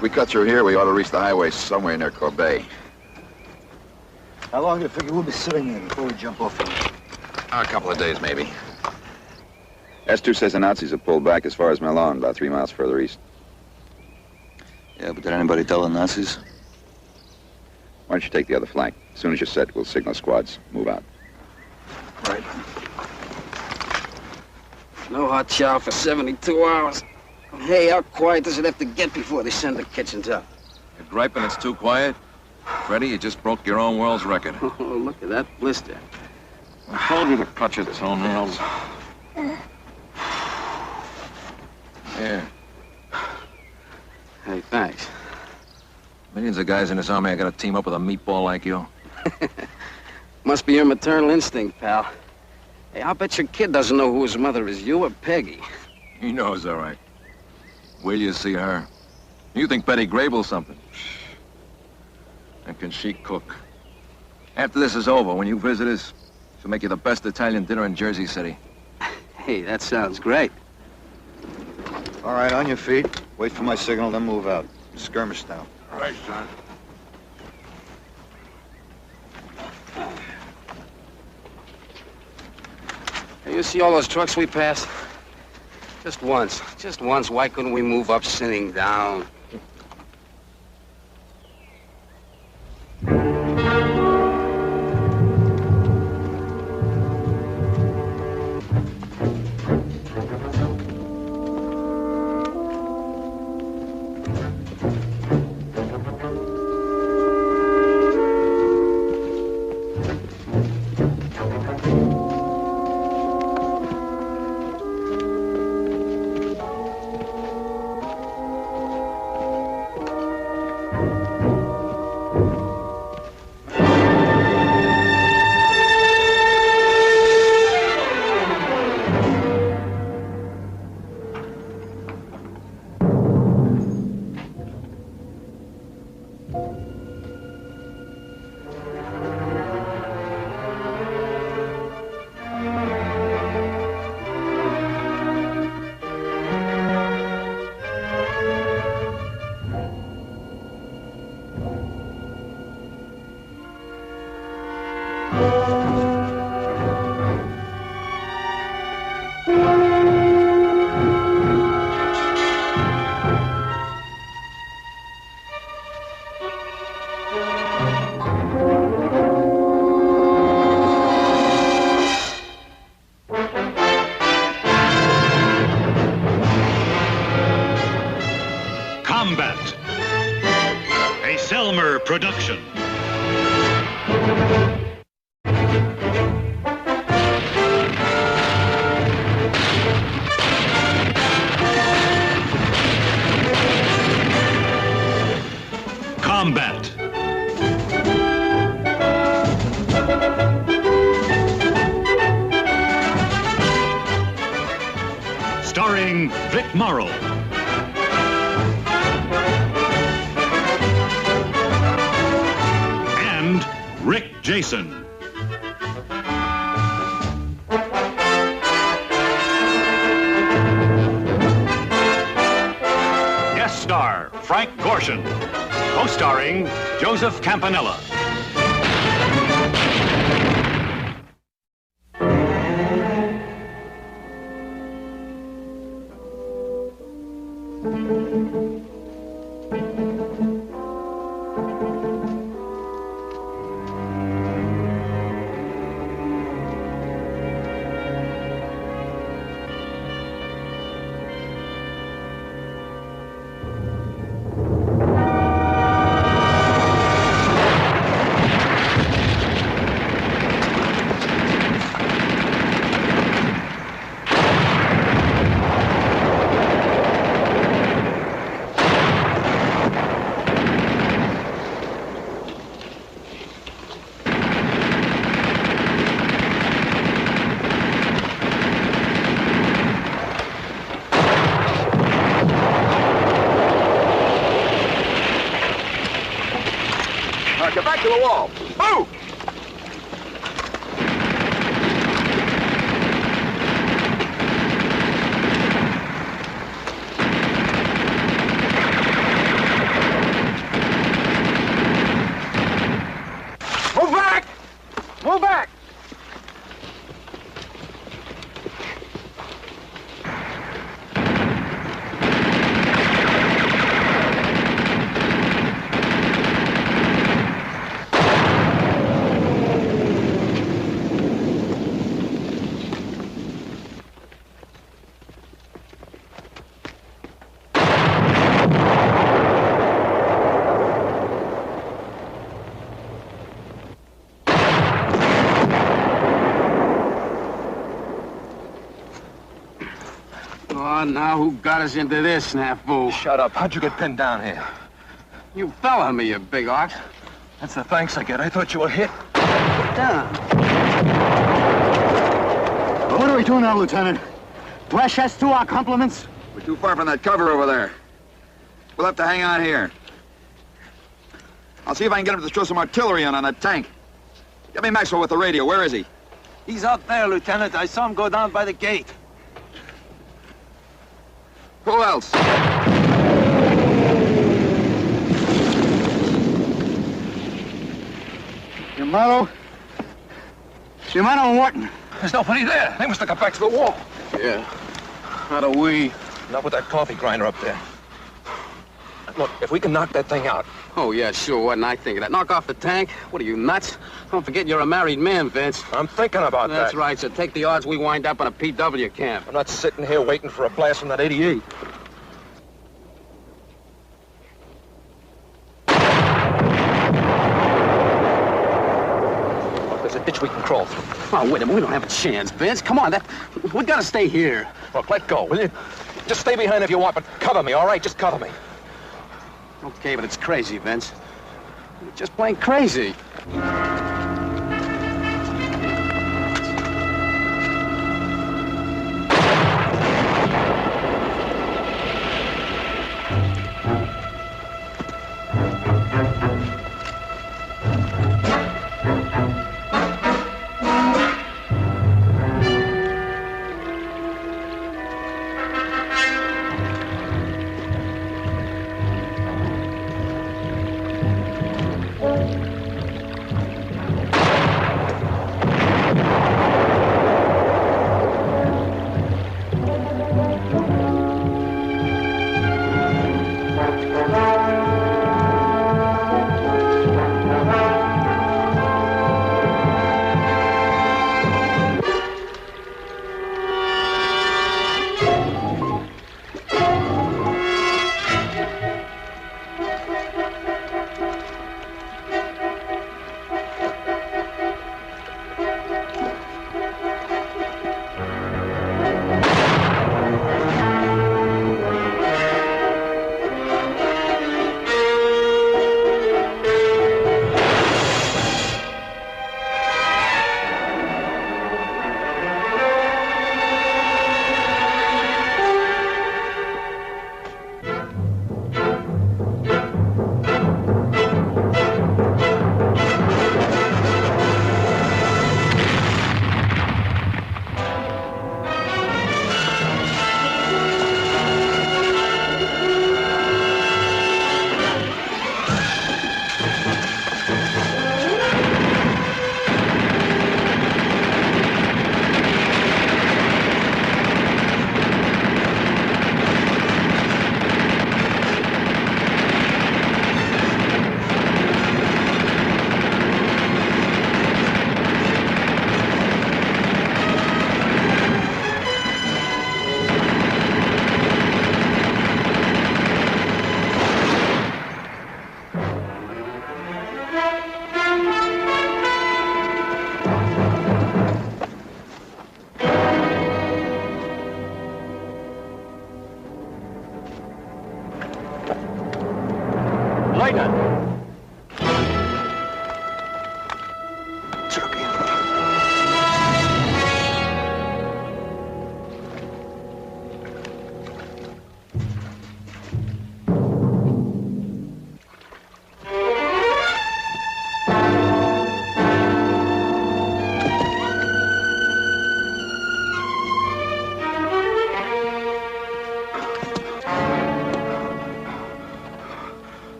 If we cut through here, we ought to reach the highway somewhere near Corbeil. How long do you figure we'll be sitting there before we jump off? A couple of days, maybe. S2 says the Nazis have pulled back as far as Melun, about 3 miles further east. Yeah, but did anybody tell the Nazis? Why don't you take the other flank? As soon as you're set, we'll signal squads. Move out. Right. No hot chow for 72 hours. Hey, how quiet does it have to get before they send the kitchens up? You're griping it's too quiet? Freddie, you just broke your own world's record. Oh, look at that blister. I told you to cut your toenails. Here. Hey, thanks. Millions of guys in this army are gonna team up with a meatball like you. Must be your maternal instinct, pal. Hey, I'll bet your kid doesn't know who his mother is, you or Peggy. He knows, all right. Will you see her? You think Betty Grable's something? And can she cook? After this is over, when you visit us, she'll make you the best Italian dinner in Jersey City. Hey, that sounds great. All right, on your feet. Wait for my signal, then move out. Skirmish now. All right, son. Hey, you see all those trucks we passed? Just once, why couldn't we move up sitting down? Combat, a Selmer production. Combat. Starring Vic Morrow. And Rick Jason. Guest star Frank Gorshin. Co-starring Joseph Campanella. Get back to the wall. Move! Pull back! Oh, now who got us into this, snafu? Shut up. How'd you get pinned down here? You fell on me, you big ox. That's the thanks I get. I thought you were hit. Get down. What are we doing now, Lieutenant? Flash us to our compliments? We're too far from that cover over there. We'll have to hang on here. I'll see if I can get him to throw some artillery on that tank. Get me Maxwell with the radio. Where is he? He's out there, Lieutenant. I saw him go down by the gate. Who else? Shimano? Shimano and Wharton. There's nobody there. They must have got back to the wall. Yeah. How do we? Not with that coffee grinder up there. Look, if we can knock that thing out. Oh, yeah, sure. What didn't I think of that? Knock off the tank? What are you, nuts? Don't forget you're a married man, Vince. I'm thinking about That's that. right, so take the odds we wind up in a PW camp. I'm not sitting here waiting for a blast from that 88. Look, there's a ditch we can crawl through. Oh, wait a minute. We don't have a chance, Vince. Come on, we gotta stay here. Look, let go, will you? Just stay behind if you want, but cover me, all right? Just cover me. Okay, but it's crazy, Vince. It's just plain crazy.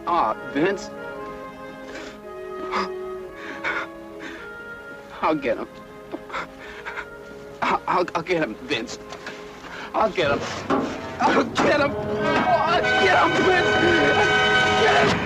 Oh, Vince. I'll get him. I'll get him, Vince. I'll get him. I'll get him. I'll get him, Vince. Get him.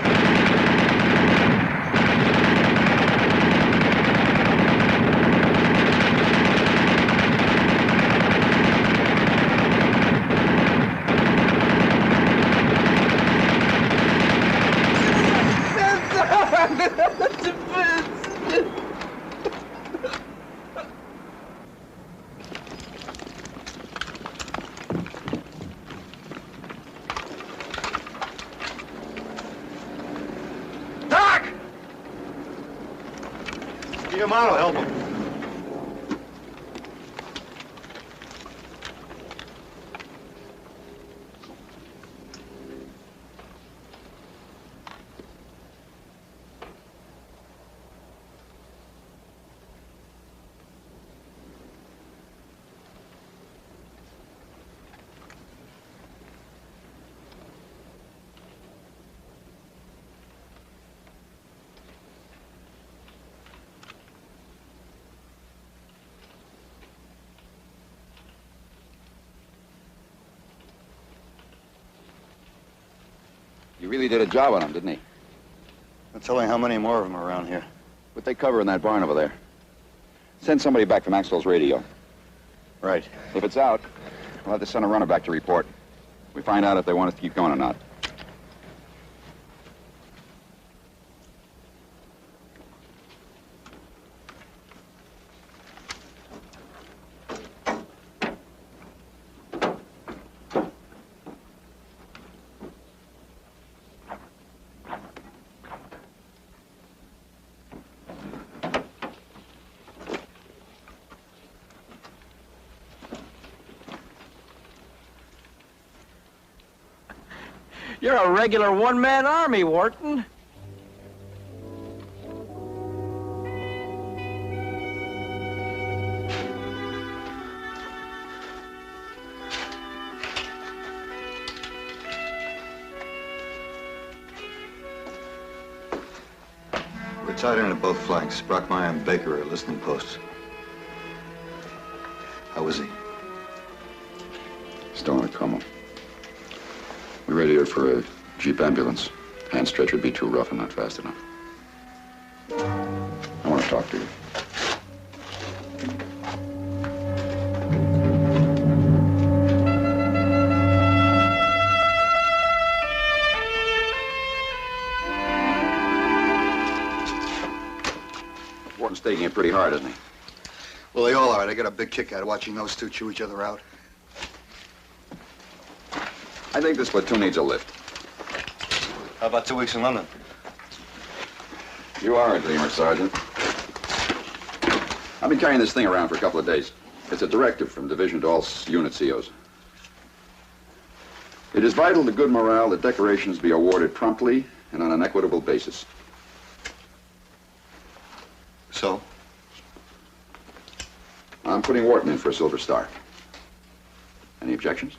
Giamano, help him. You really did a job on him, didn't he? I'll tell you how many more of them are around here. What they cover in that barn over there. Send somebody back for Maxwell's radio. Right. If it's out, we'll have to send a runner back to report. We find out if they want us to keep going or not. You're a regular one-man army, Wharton. We're tied in at both flanks. Brockmeyer and Baker are listening posts. How is he? Still in a coma. We radioed for a Jeep ambulance. Hand stretcher would be too rough and not fast enough. I want to talk to you. Wharton's taking it pretty hard, isn't he? Well, they all are. I get a big kick out of watching those two chew each other out. I think this platoon needs a lift. How about 2 weeks in London? You are a dreamer, Sergeant. I've been carrying this thing around for a couple of days. It's a directive from division to all unit COs. It is vital to good morale that decorations be awarded promptly and on an equitable basis. So? I'm putting Wharton in for a Silver Star. Any objections?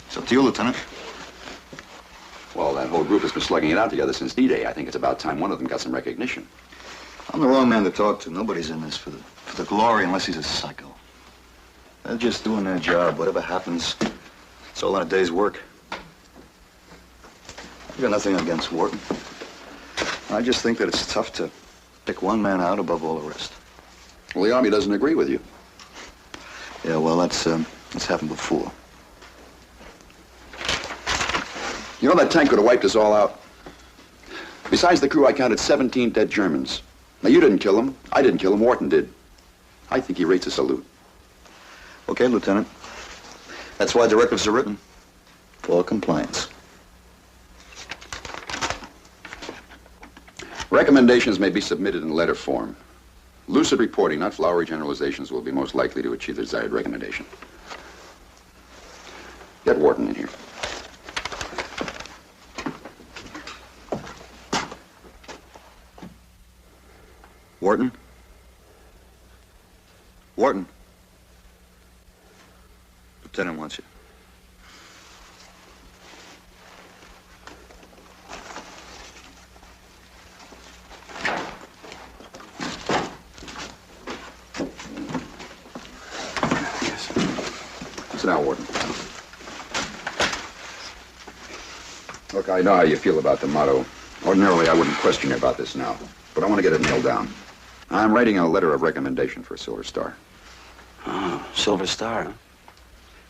It's up to you, Lieutenant. Well, that whole group has been slugging it out together since D-Day. I think it's about time one of them got some recognition. I'm the wrong man to talk to. Nobody's in this for the glory unless he's a psycho. They're just doing their job. Whatever happens, it's all in a day's work. I've got nothing against Wharton. I just think that it's tough to pick one man out above all the rest. Well, the Army doesn't agree with you. Yeah, well, that's happened before. You know, that tank could have wiped us all out. Besides the crew, I counted 17 dead Germans. Now, you didn't kill them. I didn't kill them. Wharton did. I think he rates a salute. Okay, Lieutenant. That's why directives are written. For compliance. Recommendations may be submitted in letter form. Lucid reporting, not flowery generalizations, will be most likely to achieve the desired recommendation. Get Wharton in here. Wharton? Wharton? Lieutenant wants you. Sit down, Warden. Look, I know how you feel about the motto. Ordinarily, I wouldn't question you about this now, but I want to get it nailed down. I'm writing a letter of recommendation for Silver Star. Oh, Silver Star, huh?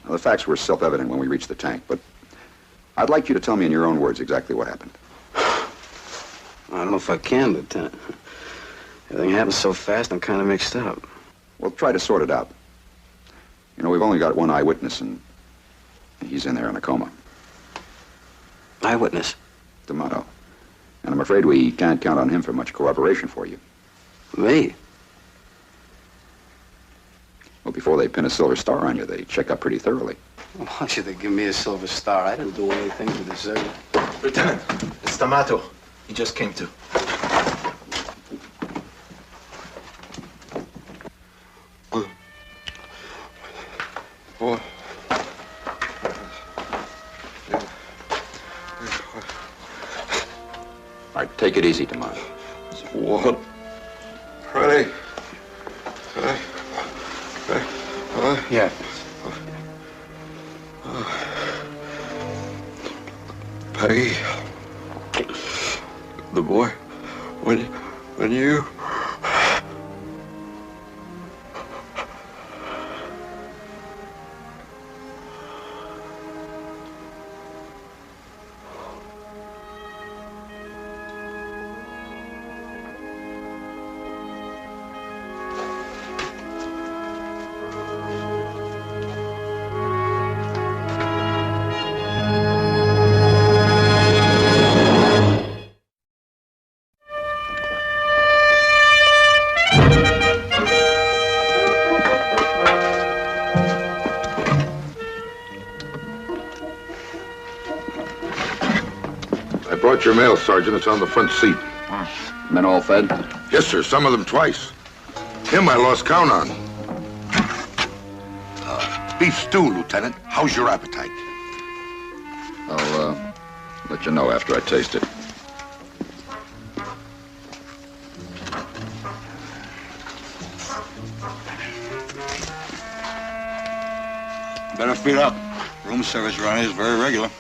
Now, the facts were self-evident when we reached the tank, but I'd like you to tell me in your own words exactly what happened. I don't know if I can, Lieutenant. Everything happened so fast, I'm kind of mixed up. Well, try to sort it out. You know, we've only got one eyewitness, and he's in there in a coma. Eyewitness? The motto. And I'm afraid we can't count on him for much cooperation for you. Me? Well, before they pin a Silver Star on you, they check up pretty thoroughly. Why don't you give me a Silver Star? I didn't do anything to deserve it. Lieutenant, it's D'Amato. He just came to. All right, take it easy, D'Amato. What? Ready? Yeah. Peggy. The boy. When you... I brought your mail, Sergeant. It's on the front seat. Men all fed? Yes, sir. Some of them twice. Him I lost count on. Beef stew, Lieutenant. How's your appetite? I'll, let you know after I taste it. Better feed up. Room service around here is very regular.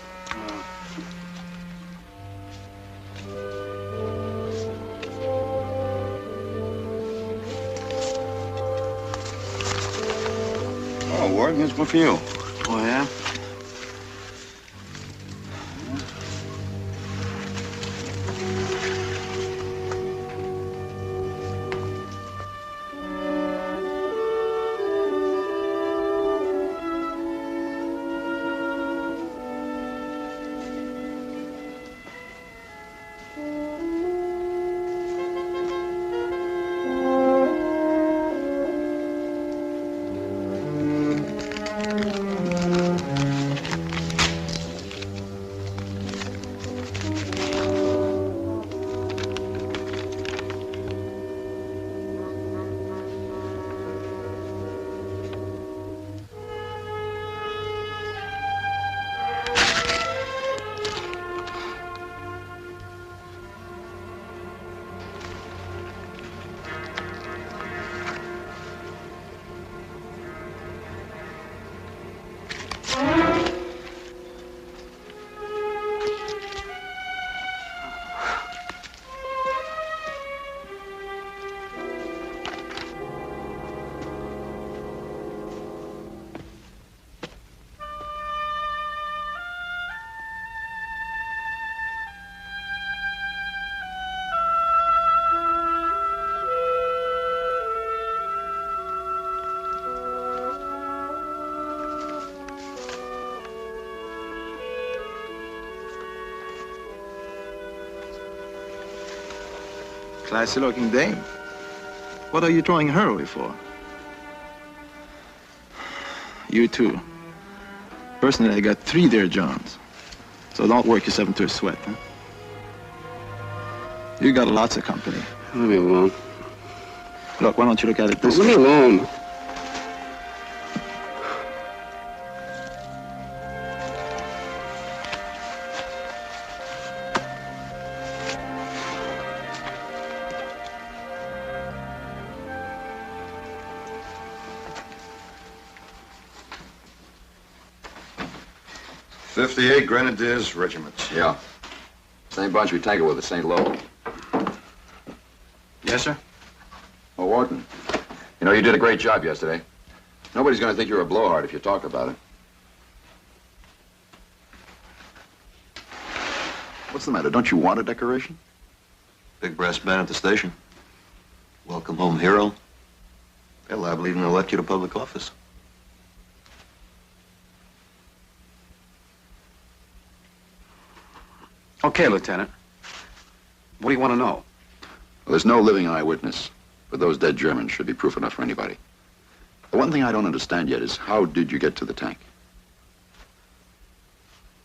Oh, Warden, it's good for you. Oh, yeah? Classy-looking dame. What are you throwing her away for? You too. Personally, I got 3 dear Johns. So don't work yourself into a sweat, huh? You got lots of company. Leave me alone. Look, why don't you look at it this Leave me way? alone. 58 Grenadiers Regiment. Yeah. Same bunch we tangled with at St. Lo. Yes, sir? Oh, Wharton. You know, you did a great job yesterday. Nobody's going to think you're a blowhard if you talk about it. What's the matter? Don't you want a decoration? Big brass band at the station. Welcome home hero. Hell, I believe in elect you to public office. Okay, Lieutenant. What do you want to know? Well, there's no living eyewitness, but those dead Germans should be proof enough for anybody. The one thing I don't understand yet is how did you get to the tank?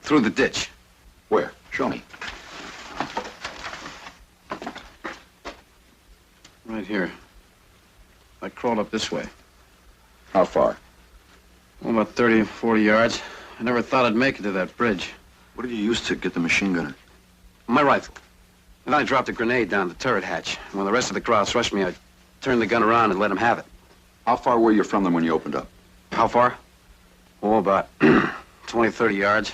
Through the ditch. Where? Show me. Right here. I crawled up this way. How far? Oh, about 30, 40 yards. I never thought I'd make it to that bridge. What did you use to get the machine gunner? My rifle. And I dropped a grenade down the turret hatch. When the rest of the crowd rushed me, I turned the gun around and let them have it. How far were you from them when you opened up? How far? Oh, about 20, 30 yards.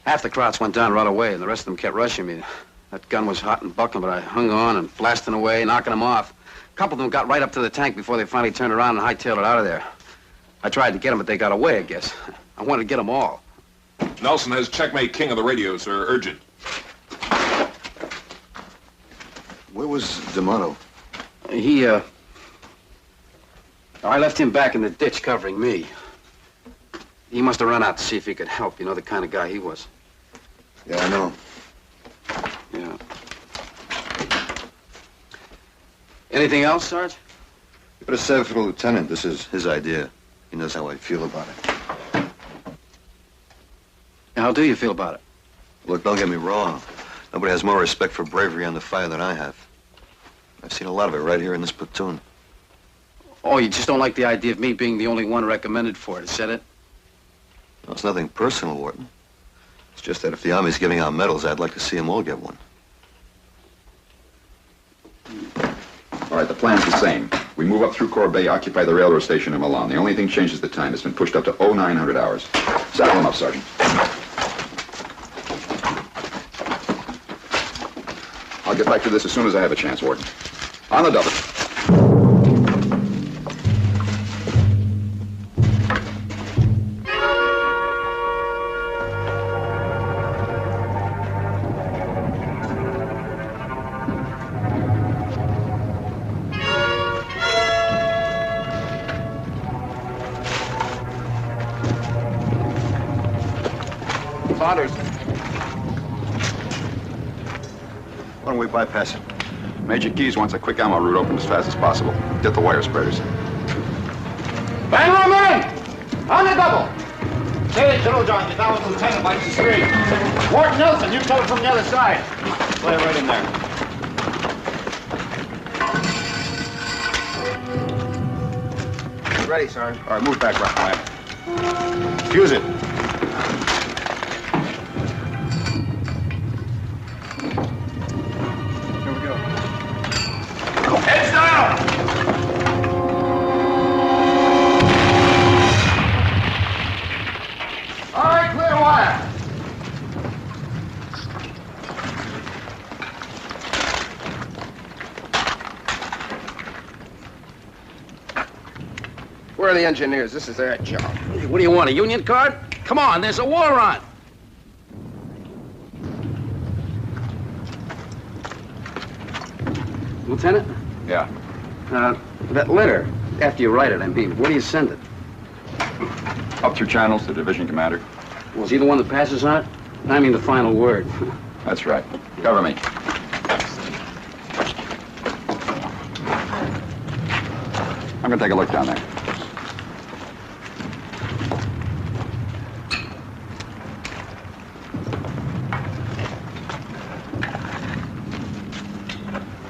Half the crowds went down right away, and the rest of them kept rushing me. That gun was hot and buckling, but I hung on and blasting away, knocking them off. A couple of them got right up to the tank before they finally turned around and hightailed it out of there. I tried to get them, but they got away, I guess. I wanted to get them all. Nelson has checkmate king of the radios, sir. Urgent. Where was D'Amato? I left him back in the ditch covering me. He must have run out to see if he could help. You know the kind of guy he was. Yeah, I know. Yeah. Anything else, Sarge? You better say it for the lieutenant. This is his idea. He knows how I feel about it. How do you feel about it? Look, don't get me wrong. Nobody has more respect for bravery under fire than I have. I've seen a lot of it right here in this platoon. Oh, you just don't like the idea of me being the only one recommended for it, is that it? No, it's nothing personal, Wharton. It's just that if the Army's giving out medals, I'd like to see them all get one. All right, the plan's the same. We move up through Corbeil, occupy the railroad station in Milan. The only thing changes the time. It's been pushed up to 0900 hours. Saddle them up, Sergeant. I'll get back to this as soon as I have a chance, Wharton. On the double. Saunders. Why don't we bypass it? Major Keyes wants a quick ammo route open as fast as possible. Get the wire spreaders. Bang room in! On the double! Say it, Little John, get down with Lieutenant by the street. Ward Nelson, you come from the other side. Play it right in there. Ready, Sarge. All right, move back right now. Fuse it. Here we go. Heads down! All right, clear wire. Where are the engineers? This is their job. What do you want, a union card? Come on, there's a war on. Lieutenant? Yeah. That letter, after you write it, I mean, where do you send it? Up through channels, the division commander. Was he the one that passes on it? I mean the final word. That's right. Cover me. I'm gonna take a look down there.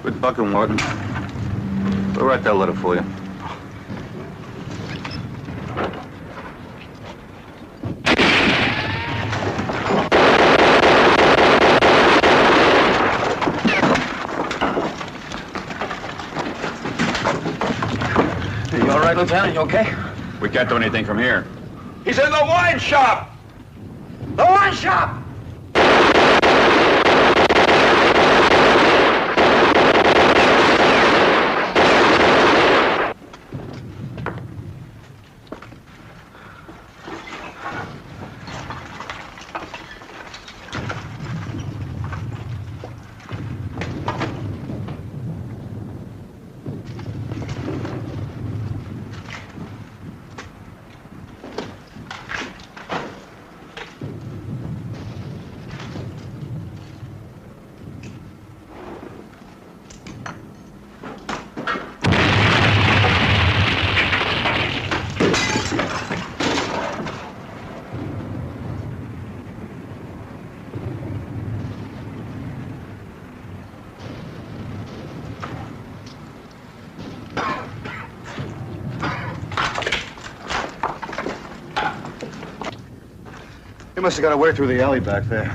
Good bucking, Wharton. We'll write that letter for you. You all right, Lieutenant? You okay? We can't do anything from here. He's in the wine shop. shop! You must have got away through the alley back there.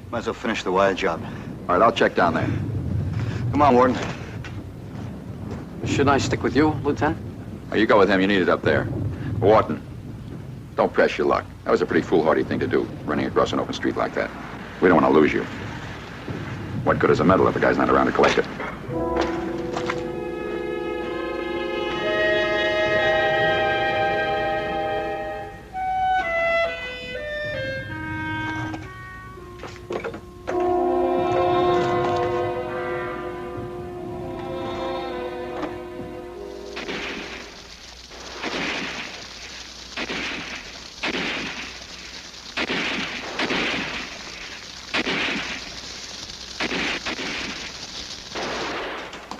Might as well finish the wire job. All right, I'll check down there. Come on, Warden. Shouldn't I stick with you, Lieutenant? Oh, you go with him. You need it up there. Wharton, don't press your luck. That was a pretty foolhardy thing to do, running across an open street like that. We don't want to lose you. What good is a medal if the guy's not around to collect it?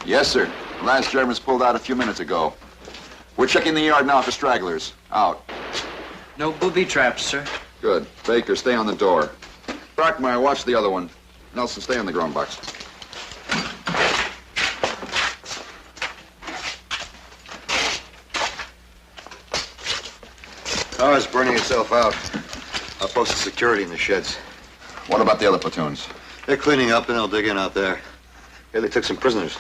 Yes, sir. The last Germans pulled out a few minutes ago. We're checking the yard now for stragglers. Out. No booby traps, sir. Good. Baker, stay on the door. Brockmeyer, watch the other one. Nelson, stay on the grown box. Car's burning itself out. I'll post the security in the sheds. What about the other platoons? They're cleaning up and they'll dig in out there. Yeah, they took some prisoners.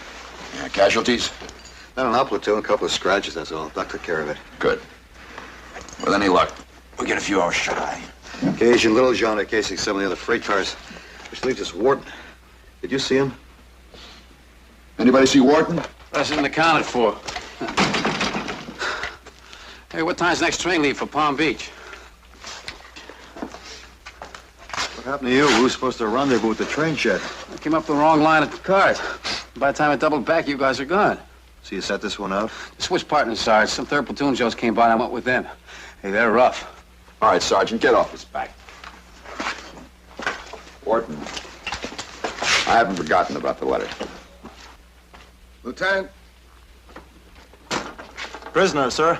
Yeah, casualties? Not an our platoon, a couple of scratches, that's all. Doc took care of it. Good. With any luck, we'll get a few hours shut-eye. Gage and Littlejohn are casing some of the other freight cars, which leaves us Wharton. Did you see him? Anybody see Wharton? That's isn't accounted for. Hey, what time's the next train leave for Palm Beach? What happened to you? We were supposed to rendezvous at the train shed. I came up the wrong line at the cars. By the time I doubled back, you guys are gone. So you set this one out? Switch partners, Sarge. Some third platoon Joes came by and I went with them. Hey, they're rough. All right, Sergeant, get off his back. Wharton, I haven't forgotten about the letter. Lieutenant? Prisoner, sir.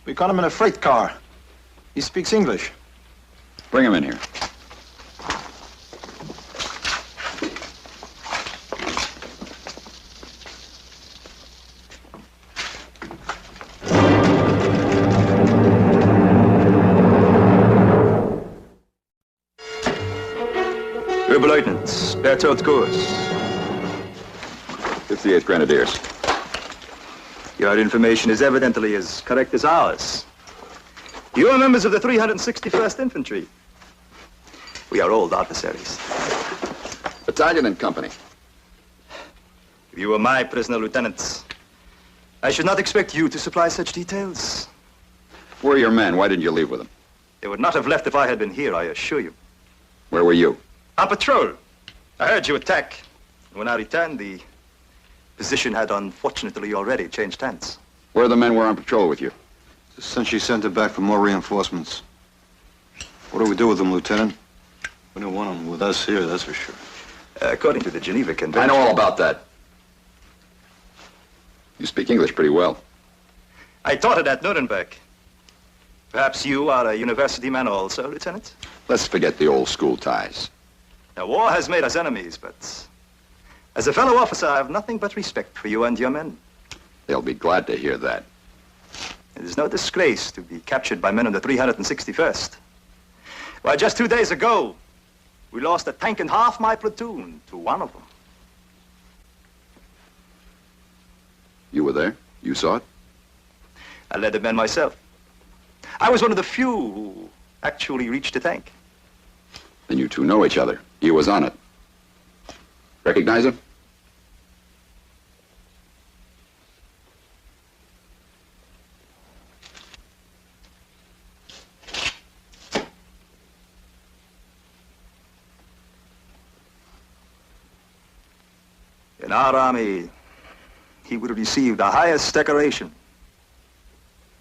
We caught him in a freight car. He speaks English. Bring him in here. Oberleutnant, Bertolt Kurs. 58th Grenadiers. Your information is evidently as correct as ours. You are members of the 361st Infantry. We are old adversaries. Battalion and company. If you were my prisoner, Lieutenant, I should not expect you to supply such details. Where are your men? Why didn't you leave with them? They would not have left if I had been here, I assure you. Where were you? On patrol. I heard you attack. When I returned, the position had unfortunately already changed hands. Where the men were on patrol with you? Since she sent it back for more reinforcements. What do we do with them, Lieutenant? We don't want them with us here, that's for sure. According to the Geneva Convention... I know all about that. You speak English pretty well. I taught it at Nuremberg. Perhaps you are a university man also, Lieutenant? Let's forget the old school ties. Now, war has made us enemies, but as a fellow officer, I have nothing but respect for you and your men. They'll be glad to hear that. It is no disgrace to be captured by men of the 361st. Why, just 2 days ago, we lost a tank and half my platoon to one of them. You were there? You saw it? I led the men myself. I was one of the few who actually reached the tank. Then you two know each other. He was on it. Recognize him? In our army, he would have received the highest decoration,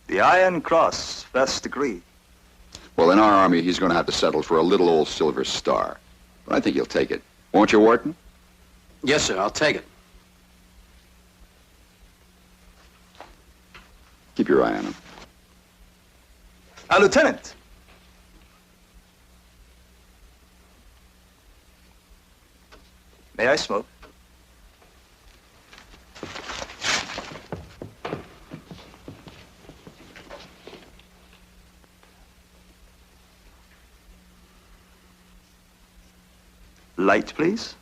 the Iron Cross, first degree. Well, in our army, he's going to have to settle for a little old silver star. But I think he'll take it. Won't you, Wharton? Yes, sir, I'll take it. Keep your eye on him. Lieutenant. May I smoke? Light, please.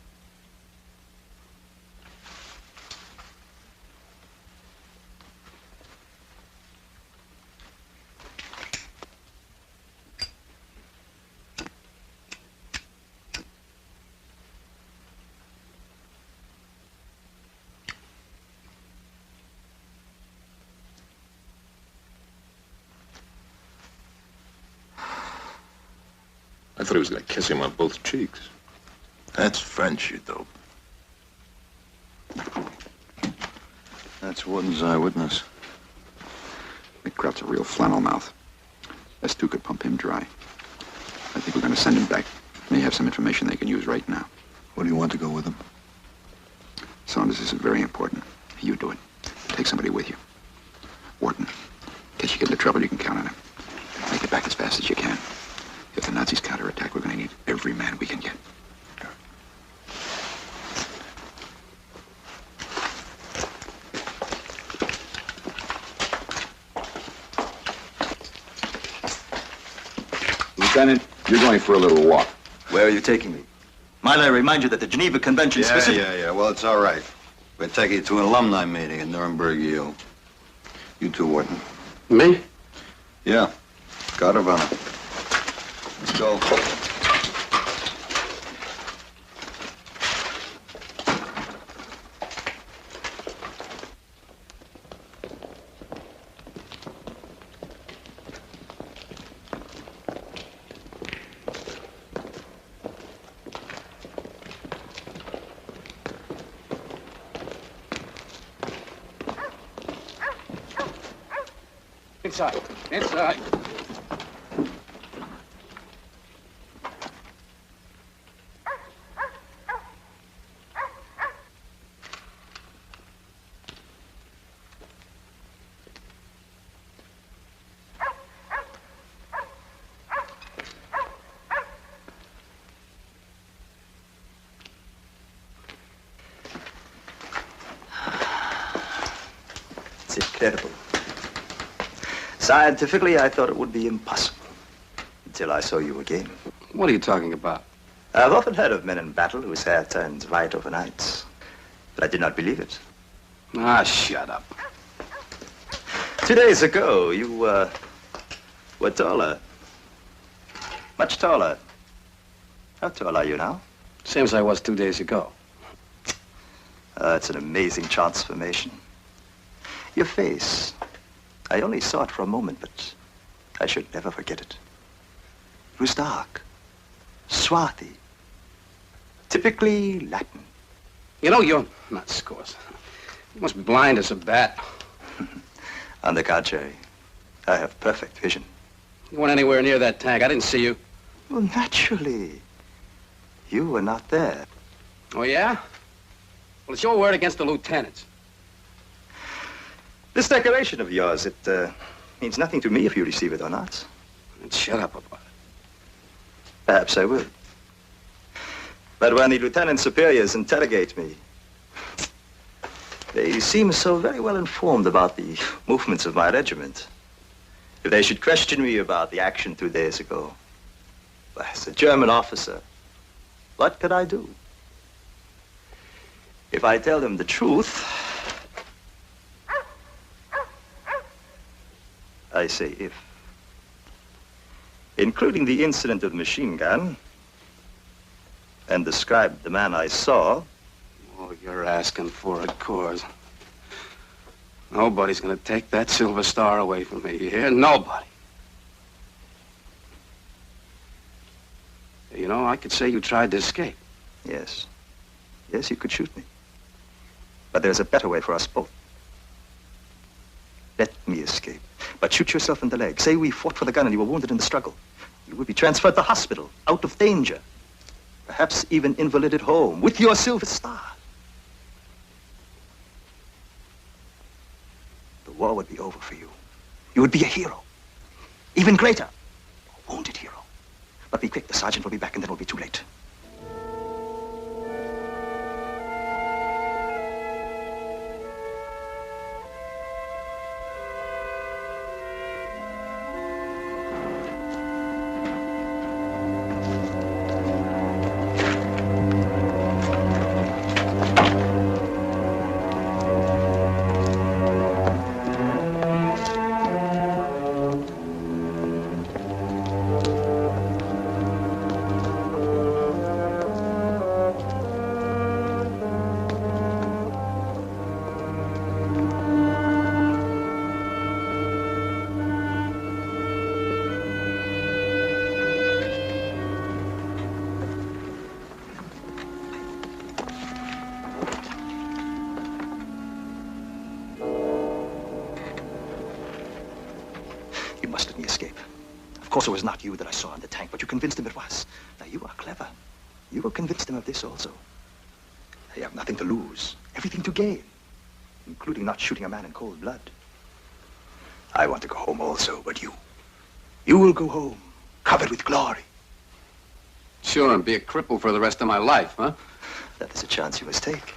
I thought he was going to kiss him on both cheeks. That's French, you dope. That's Wooden's eyewitness. McCraut's a real flannel mouth. S2 could pump him dry. I think we're going to send him back. May have some information they can use right now. What do you want to go with him? Saunders, this is very important. You do it. Take somebody with you. Wharton, in case you get into trouble, you can count on him. Make it back as fast as you can. If the Nazis counterattack, we're going to need every man we can get. Lieutenant, you're going for a little walk. Where are you taking me? Might I remind you that the Geneva Convention specifically... Yeah. Well, it's all right. We're taking you to an alumni meeting in Nuremberg, Yale. You too, Wharton. Me? Yeah. Caravana. Let's go. Inside. Inside. It's incredible. Scientifically, I thought it would be impossible until I saw you again. What are you talking about? I've often heard of men in battle whose hair turns white overnight, but I did not believe it. Ah, shut up. 2 days ago, you were taller. Much taller. How tall are you now? Same as I was 2 days ago. It's an amazing transformation. Your face. I only saw it for a moment, but I should never forget it. It was dark, swarthy, typically Latin. You know, you're not scores. You must be blind as a bat. On the contrary, I have perfect vision. You weren't anywhere near that tank. I didn't see you. Well, naturally. You were not there. Oh, yeah? Well, it's your word against the lieutenant's. This decoration of yours, it means nothing to me if you receive it or not. And shut up about it. Perhaps I will. But when the lieutenant superiors interrogate me, they seem so very well informed about the movements of my regiment. If they should question me about the action 2 days ago, well, as a German officer, what could I do? If I tell them the truth, I say if including the incident of the machine gun, and described the man I saw. Oh, you're asking for it, Coors. Nobody's gonna take that Silver Star away from me, you hear? Nobody. You know, I could say you tried to escape. Yes. Yes, you could shoot me. But there's a better way for us both. Let me escape. But shoot yourself in the leg. Say we fought for the gun and you were wounded in the struggle. You would be transferred to hospital, out of danger. Perhaps even invalided home, with your Silver Star. The war would be over for you. You would be a hero. Even greater. A wounded hero. But be quick, the sergeant will be back and then it will be too late. You must let me escape. Of course, it was not you that I saw in the tank, but you convinced him it was. Now, you are clever. You will convince him of this also. They have nothing to lose, everything to gain, including not shooting a man in cold blood. I want to go home also, but you will go home, covered with glory. Sure, and be a cripple for the rest of my life, huh? That is a chance you must take.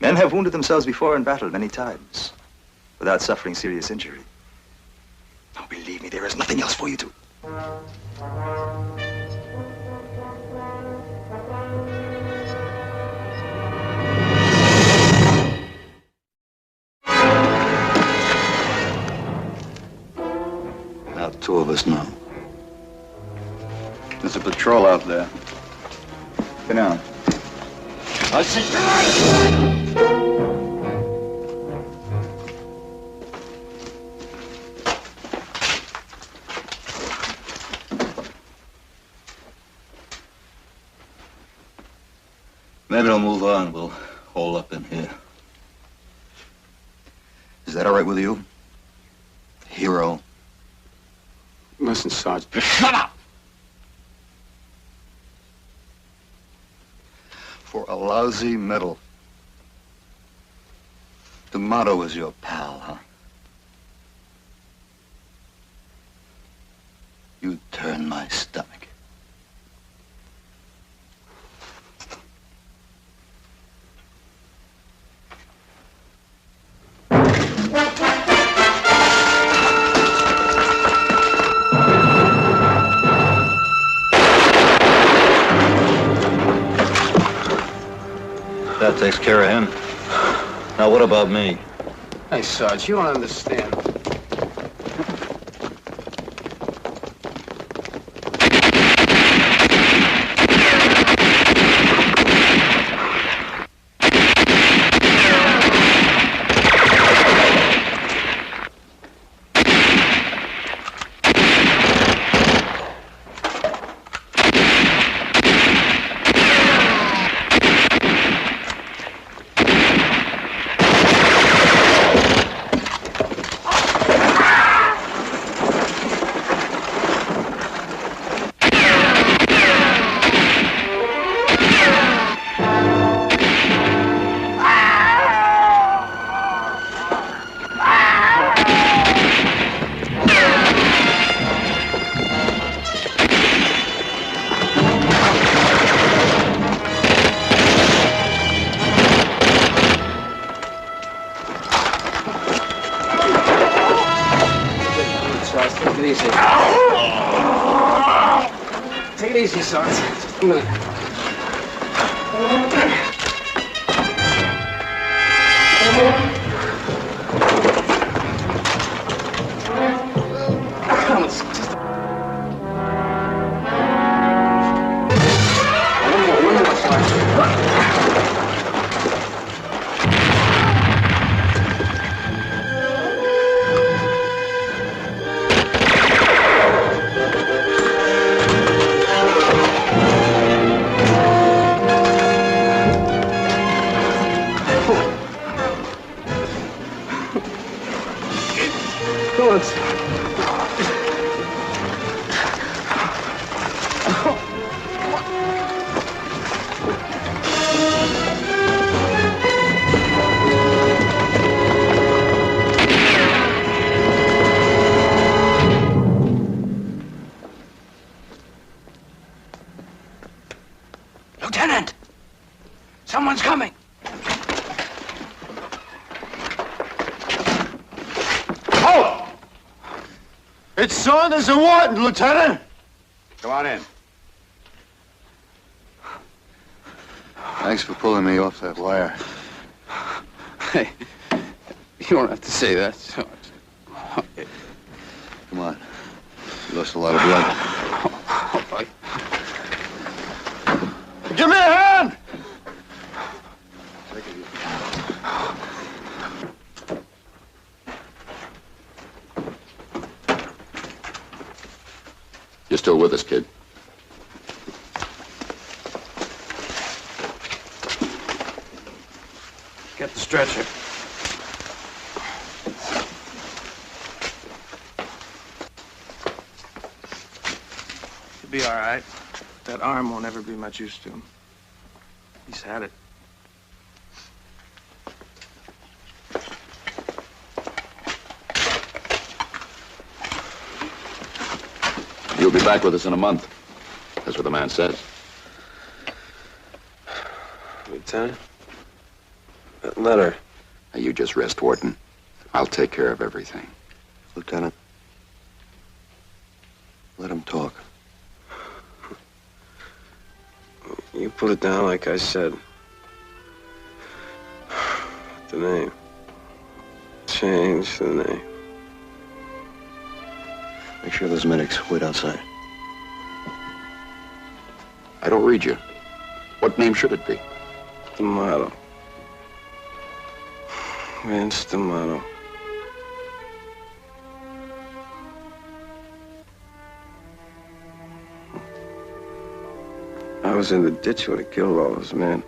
Men have wounded themselves before in battle many times, without suffering serious injury. Now, believe me, there is nothing else for you to. Now, two of us now. There's a patrol out there. Get down. I'll see. Maybe I'll move on. We'll hole up in here. Is that all right with you? Hero. Listen, Sarge. Shut up! For a lousy medal. The motto is your pal, huh? You turn my stomach. That takes care of him. Now, what about me? Hey, Sarge, you don't understand. Take it easy. Take it easy, Sarge. Just a minute. Come on, just Lieutenant! Someone's coming! Halt! It's Saunders and Wharton, Lieutenant! Come on in. Thanks for pulling me off that wire. Hey, you don't have to say that. So Come on. You lost a lot of blood. Give me a hand! You're still with us, kid. get the stretcher. He'll be all right. That arm won't ever be much use to him. He's had it. You'll be back with us in a month. That's what the man says. Lieutenant? That letter. Now, you just rest, Wharton. I'll take care of everything. Lieutenant. Let him talk. You put it down like I said. The name. Change the name. Make sure those medics wait outside. I don't read you. What name should it be? D'Amato. Vince D'Amato. I was in the ditch when he killed all those men.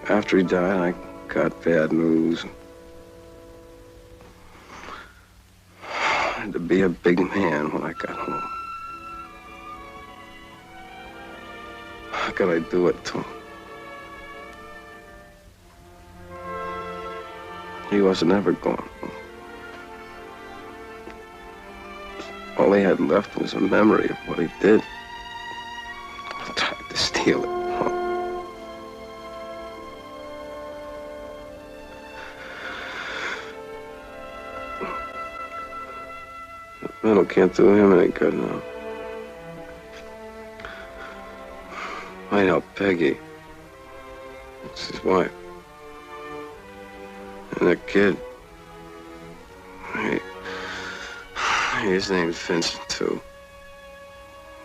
After he died, I got bad news. I had to be a big man when I got home. How could I do it to him? He wasn't ever gone. All he had left was a memory of what he did. I tried to steal it. The metal can't do him any good now. I know Peggy. It's his wife. And that kid. His name's Vincent, too.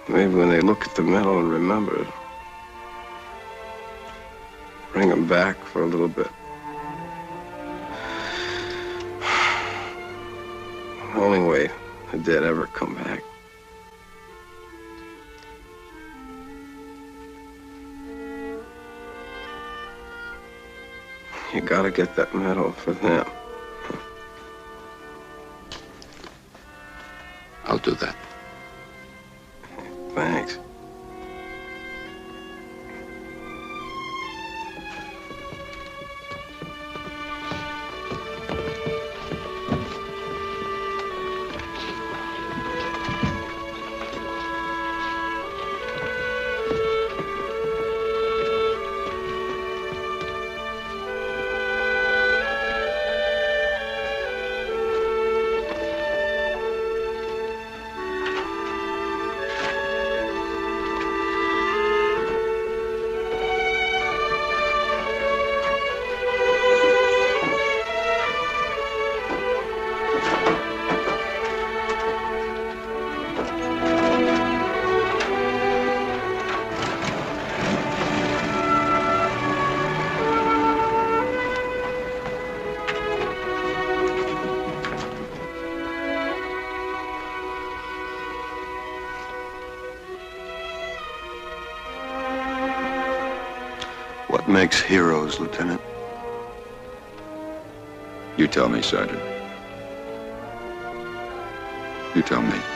Maybe when they look at the medal and remember it, bring him back for a little bit. The only way the dead ever come back. You gotta get that medal for them. I'll do that. Thanks. What makes heroes, Lieutenant? You tell me, Sergeant. You tell me.